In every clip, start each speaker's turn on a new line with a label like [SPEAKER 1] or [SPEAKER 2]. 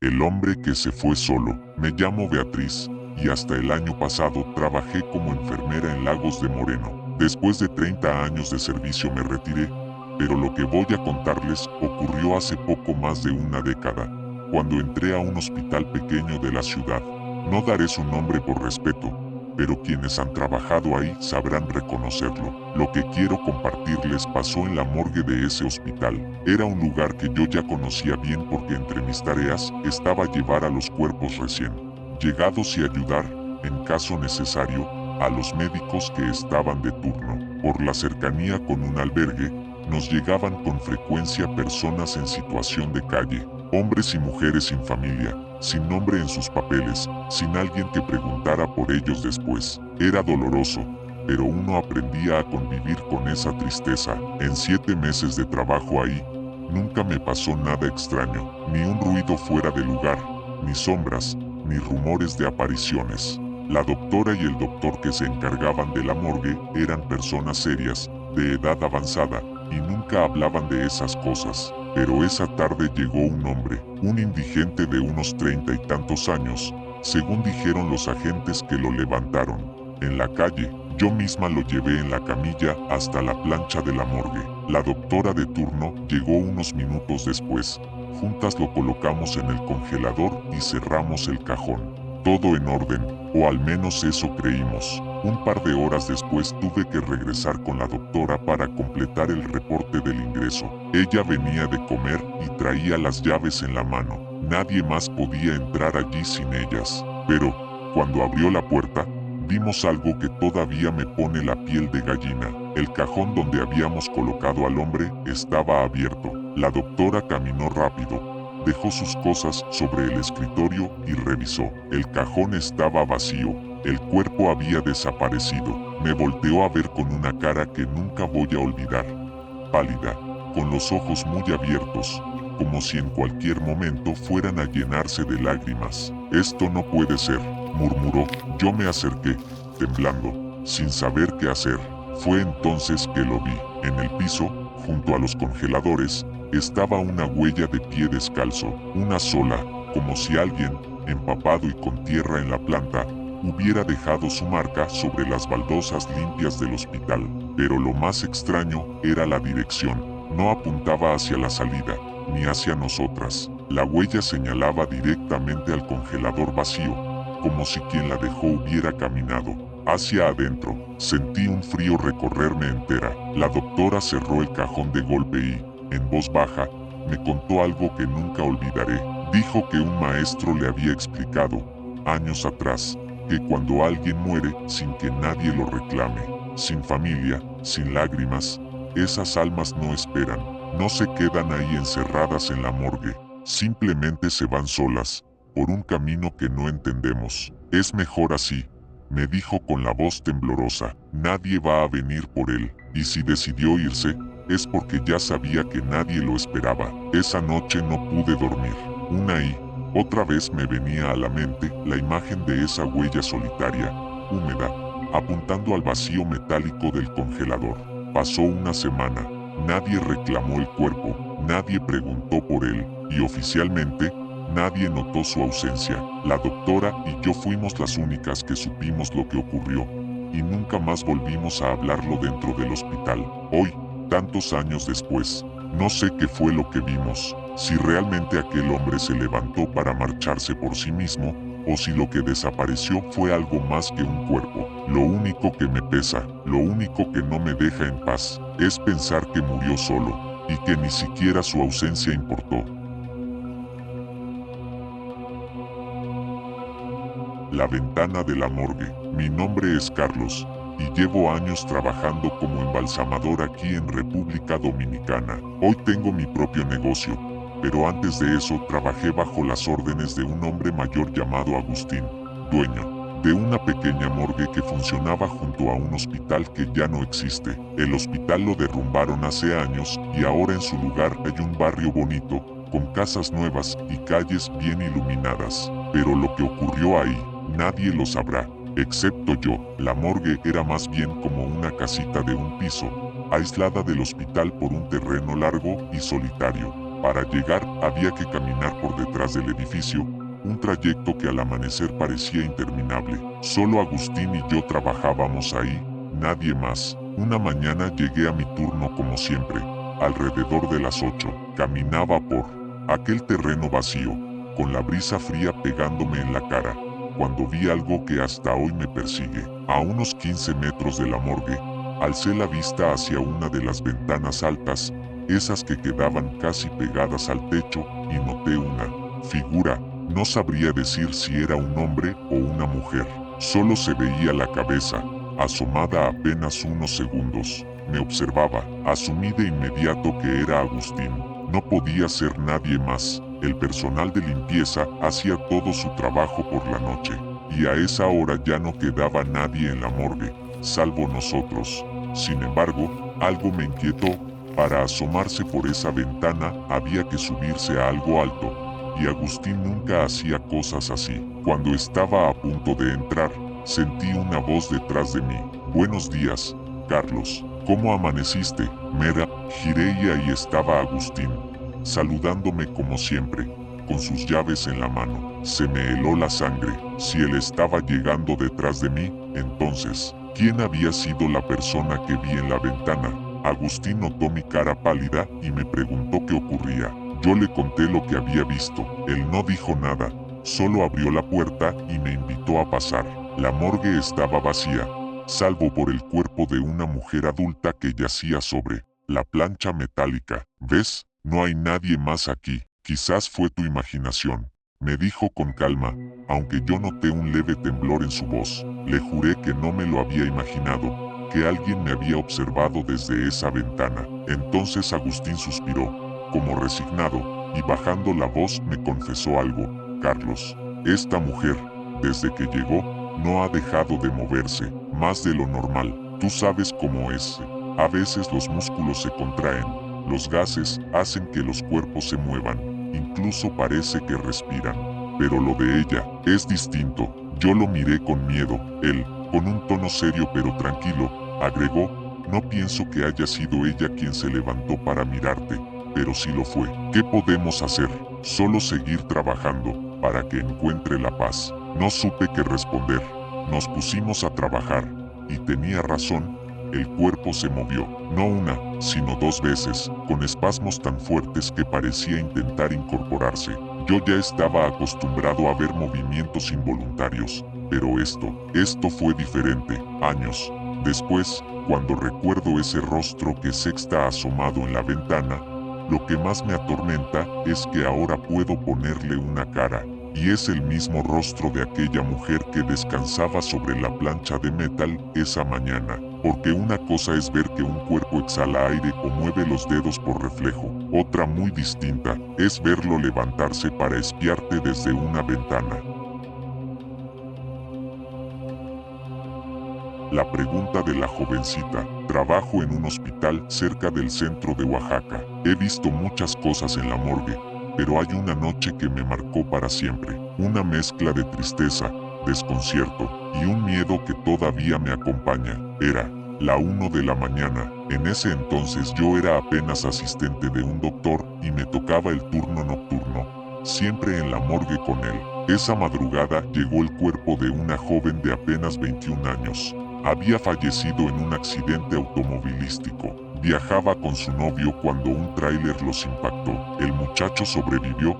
[SPEAKER 1] El hombre que se fue solo. Me llamo Beatriz, y hasta el año pasado trabajé como enfermera en Lagos de Moreno. Después de 30 años de servicio me retiré, pero lo que voy a contarles ocurrió hace poco más de una década, cuando entré a un hospital pequeño de la ciudad. No daré su nombre por respeto, pero quienes han trabajado ahí sabrán reconocerlo. Lo que quiero compartirles pasó en la morgue de ese hospital. Era un lugar que yo ya conocía bien porque entre mis tareas estaba llevar a los cuerpos recién llegados y ayudar, en caso necesario, a los médicos que estaban de turno. Por la cercanía con un albergue, nos llegaban con frecuencia personas en situación de calle, hombres y mujeres sin familia, sin nombre en sus papeles, sin alguien que preguntara por ellos después. Era doloroso, pero uno aprendía a convivir con esa tristeza. En 7 meses de trabajo ahí, nunca me pasó nada extraño, ni un ruido fuera de lugar, ni sombras, ni rumores de apariciones. La doctora y el doctor que se encargaban de la morgue eran personas serias, de edad avanzada, y nunca hablaban de esas cosas. Pero esa tarde llegó un hombre, un indigente de unos 30 y tantos años, según dijeron los agentes que lo levantaron. En la calle, yo misma lo llevé en la camilla hasta la plancha de la morgue. La doctora de turno llegó unos minutos después. Juntas lo colocamos en el congelador y cerramos el cajón. Todo en orden, o al menos eso creímos. Un par de horas después tuve que regresar con la doctora para completar el reporte del ingreso. Ella venía de comer y traía las llaves en la mano. Nadie más podía entrar allí sin ellas. Pero, cuando abrió la puerta, vimos algo que todavía me pone la piel de gallina. El cajón donde habíamos colocado al hombre estaba abierto. La doctora caminó rápido, dejó sus cosas sobre el escritorio y revisó. El cajón estaba vacío, el cuerpo había desaparecido. Me volteó a ver con una cara que nunca voy a olvidar. Pálida, con los ojos muy abiertos, como si en cualquier momento fueran a llenarse de lágrimas. Esto no puede ser, murmuró. Yo me acerqué, temblando, sin saber qué hacer. Fue entonces que lo vi. En el piso, junto a los congeladores, estaba una huella de pie descalzo, una sola, como si alguien, empapado y con tierra en la planta, hubiera dejado su marca sobre las baldosas limpias del hospital. Pero lo más extraño era la dirección. No apuntaba hacia la salida, ni hacia nosotras. La huella señalaba directamente al congelador vacío, como si quien la dejó hubiera caminado hacia adentro. Sentí un frío recorrerme entera. La doctora cerró el cajón de golpe y, en voz baja, me contó algo que nunca olvidaré. Dijo que un maestro le había explicado, años atrás, que cuando alguien muere sin que nadie lo reclame, sin familia, sin lágrimas, esas almas no esperan, no se quedan ahí encerradas en la morgue, simplemente se van solas, por un camino que no entendemos. Es mejor así, me dijo con la voz temblorosa. Nadie va a venir por él, y si decidió irse, es porque ya sabía que nadie lo esperaba. Esa noche no pude dormir. Una y otra vez me venía a la mente la imagen de esa huella solitaria, húmeda, apuntando al vacío metálico del congelador. Pasó una semana. Nadie reclamó el cuerpo, nadie preguntó por él, y oficialmente, nadie notó su ausencia. La doctora y yo fuimos las únicas que supimos lo que ocurrió, y nunca más volvimos a hablarlo dentro del hospital. Hoy, tantos años después, no sé qué fue lo que vimos, si realmente aquel hombre se levantó para marcharse por sí mismo, o si lo que desapareció fue algo más que un cuerpo. Lo único que me pesa, lo único que no me deja en paz, es pensar que murió solo, y que ni siquiera su ausencia importó. La ventana de la morgue. Mi nombre es Carlos, y llevo años trabajando como embalsamador aquí en República Dominicana. Hoy tengo mi propio negocio, pero antes de eso trabajé bajo las órdenes de un hombre mayor llamado Agustín, dueño de una pequeña morgue que funcionaba junto a un hospital que ya no existe. El hospital lo derrumbaron hace años y ahora en su lugar hay un barrio bonito, con casas nuevas y calles bien iluminadas. Pero lo que ocurrió ahí, nadie lo sabrá, excepto yo. La morgue era más bien como una casita de un piso, aislada del hospital por un terreno largo y solitario. Para llegar, había que caminar por detrás del edificio, un trayecto que al amanecer parecía interminable. Solo Agustín y yo trabajábamos ahí, nadie más. Una mañana llegué a mi turno como siempre, alrededor de las 8. Caminaba por aquel terreno vacío, con la brisa fría pegándome en la cara, cuando vi algo que hasta hoy me persigue. A unos 15 metros de la morgue, alcé la vista hacia una de las ventanas altas, esas que quedaban casi pegadas al techo, y noté una figura. No sabría decir si era un hombre o una mujer. Solo se veía la cabeza, asomada apenas unos segundos. Me observaba. Asumí de inmediato que era Agustín. No podía ser nadie más. El personal de limpieza hacía todo su trabajo por la noche, y a esa hora ya no quedaba nadie en la morgue, salvo nosotros. Sin embargo, algo me inquietó. Para asomarse por esa ventana había que subirse a algo alto, y Agustín nunca hacía cosas así. Cuando estaba a punto de entrar, sentí una voz detrás de mí. Buenos días, Carlos. ¿Cómo amaneciste? Giré y ahí estaba Agustín, saludándome como siempre, con sus llaves en la mano. Se me heló la sangre. Si él estaba llegando detrás de mí, entonces, ¿quién había sido la persona que vi en la ventana? Agustín notó mi cara pálida y me preguntó qué ocurría. Yo le conté lo que había visto. Él no dijo nada, solo abrió la puerta y me invitó a pasar. La morgue estaba vacía, salvo por el cuerpo de una mujer adulta que yacía sobre la plancha metálica. ¿Ves? No hay nadie más aquí. Quizás fue tu imaginación, me dijo con calma, aunque yo noté un leve temblor en su voz. Le juré que no me lo había imaginado, que alguien me había observado desde esa ventana. Entonces Agustín suspiró, como resignado, y bajando la voz me confesó algo. Carlos, esta mujer, desde que llegó, no ha dejado de moverse, más de lo normal. Tú sabes cómo es. A veces los músculos se contraen, los gases hacen que los cuerpos se muevan, incluso parece que respiran. Pero lo de ella es distinto. Yo lo miré con miedo. Él, con un tono serio pero tranquilo, agregó, no pienso que haya sido ella quien se levantó para mirarte, pero si lo fue, ¿qué podemos hacer? Solo seguir trabajando, para que encuentre la paz. No supe qué responder. Nos pusimos a trabajar, y tenía razón, el cuerpo se movió, no una, sino 2 veces, con espasmos tan fuertes que parecía intentar incorporarse. Yo ya estaba acostumbrado a ver movimientos involuntarios, pero esto fue diferente. Años después, cuando recuerdo ese rostro que se está asomado en la ventana, lo que más me atormenta es que ahora puedo ponerle una cara, y es el mismo rostro de aquella mujer que descansaba sobre la plancha de metal esa mañana. Porque una cosa es ver que un cuerpo exhala aire o mueve los dedos por reflejo, otra muy distinta es verlo levantarse para espiarte desde una ventana. La pregunta de la jovencita. Trabajo en un hospital cerca del centro de Oaxaca. He visto muchas cosas en la morgue, pero hay una noche que me marcó para siempre. Una mezcla de tristeza, desconcierto y un miedo que todavía me acompaña. Era la 1 de la mañana. En ese entonces yo era apenas asistente de un doctor y me tocaba el turno nocturno, siempre en la morgue con él. Esa madrugada llegó el cuerpo de una joven de apenas 21 años. Había fallecido en un accidente automovilístico. Viajaba con su novio cuando un tráiler los impactó. El muchacho sobrevivió,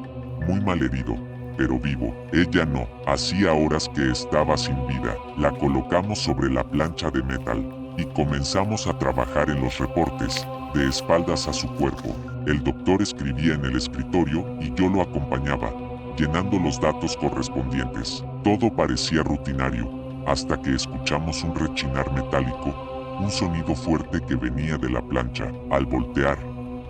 [SPEAKER 1] muy malherido, pero vivo. Ella no. Hacía horas que estaba sin vida. La colocamos sobre la plancha de metal y comenzamos a trabajar en los reportes, de espaldas a su cuerpo. El doctor escribía en el escritorio y yo lo acompañaba, llenando los datos correspondientes. Todo parecía rutinario, hasta que escuchamos un rechinar metálico, un sonido fuerte que venía de la plancha. Al voltear,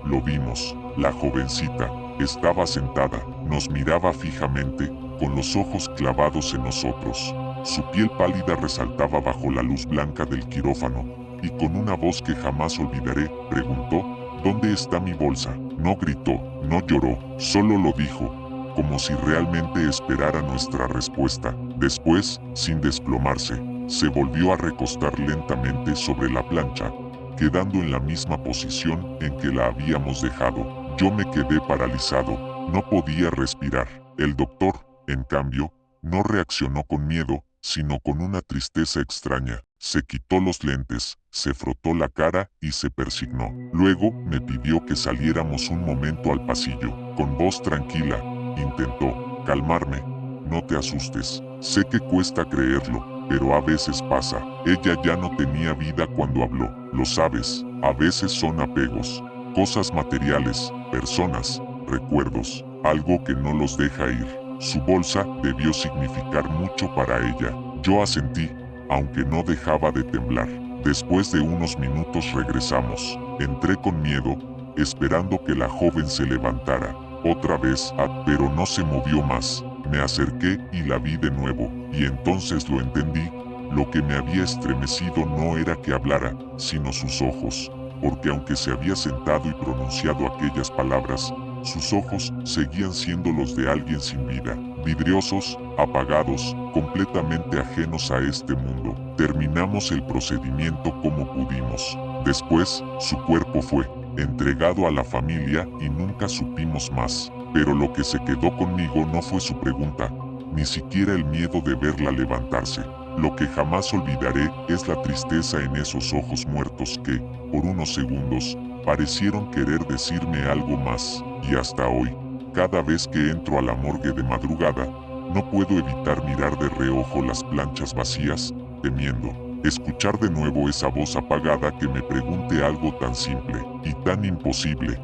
[SPEAKER 1] lo vimos. La jovencita estaba sentada, nos miraba fijamente, con los ojos clavados en nosotros. Su piel pálida resaltaba bajo la luz blanca del quirófano, y con una voz que jamás olvidaré, preguntó, ¿dónde está mi bolsa? No gritó, no lloró, solo lo dijo, como si realmente esperara nuestra respuesta. Después, sin desplomarse, se volvió a recostar lentamente sobre la plancha, quedando en la misma posición en que la habíamos dejado. Yo me quedé paralizado, no podía respirar. El doctor, en cambio, no reaccionó con miedo, sino con una tristeza extraña. Se quitó los lentes, se frotó la cara y se persignó. Luego me pidió que saliéramos un momento al pasillo. Con voz tranquila, intentó calmarme. No te asustes. Sé que cuesta creerlo, pero a veces pasa. Ella ya no tenía vida cuando habló. Lo sabes, a veces son apegos. Cosas materiales, personas, recuerdos, algo que no los deja ir. Su bolsa debió significar mucho para ella. Yo asentí, aunque no dejaba de temblar. Después de unos minutos regresamos. Entré con miedo, esperando que la joven se levantara. Otra vez, pero no se movió más. Me acerqué y la vi de nuevo, y entonces lo entendí. Lo que me había estremecido no era que hablara, sino sus ojos, porque aunque se había sentado y pronunciado aquellas palabras, sus ojos seguían siendo los de alguien sin vida, vidriosos, apagados, completamente ajenos a este mundo. Terminamos el procedimiento como pudimos. Después, su cuerpo fue entregado a la familia y nunca supimos más. Pero lo que se quedó conmigo no fue su pregunta, ni siquiera el miedo de verla levantarse. Lo que jamás olvidaré es la tristeza en esos ojos muertos que, por unos segundos, parecieron querer decirme algo más. Y hasta hoy, cada vez que entro a la morgue de madrugada, no puedo evitar mirar de reojo las planchas vacías, temiendo escuchar de nuevo esa voz apagada que me pregunte algo tan simple y tan imposible.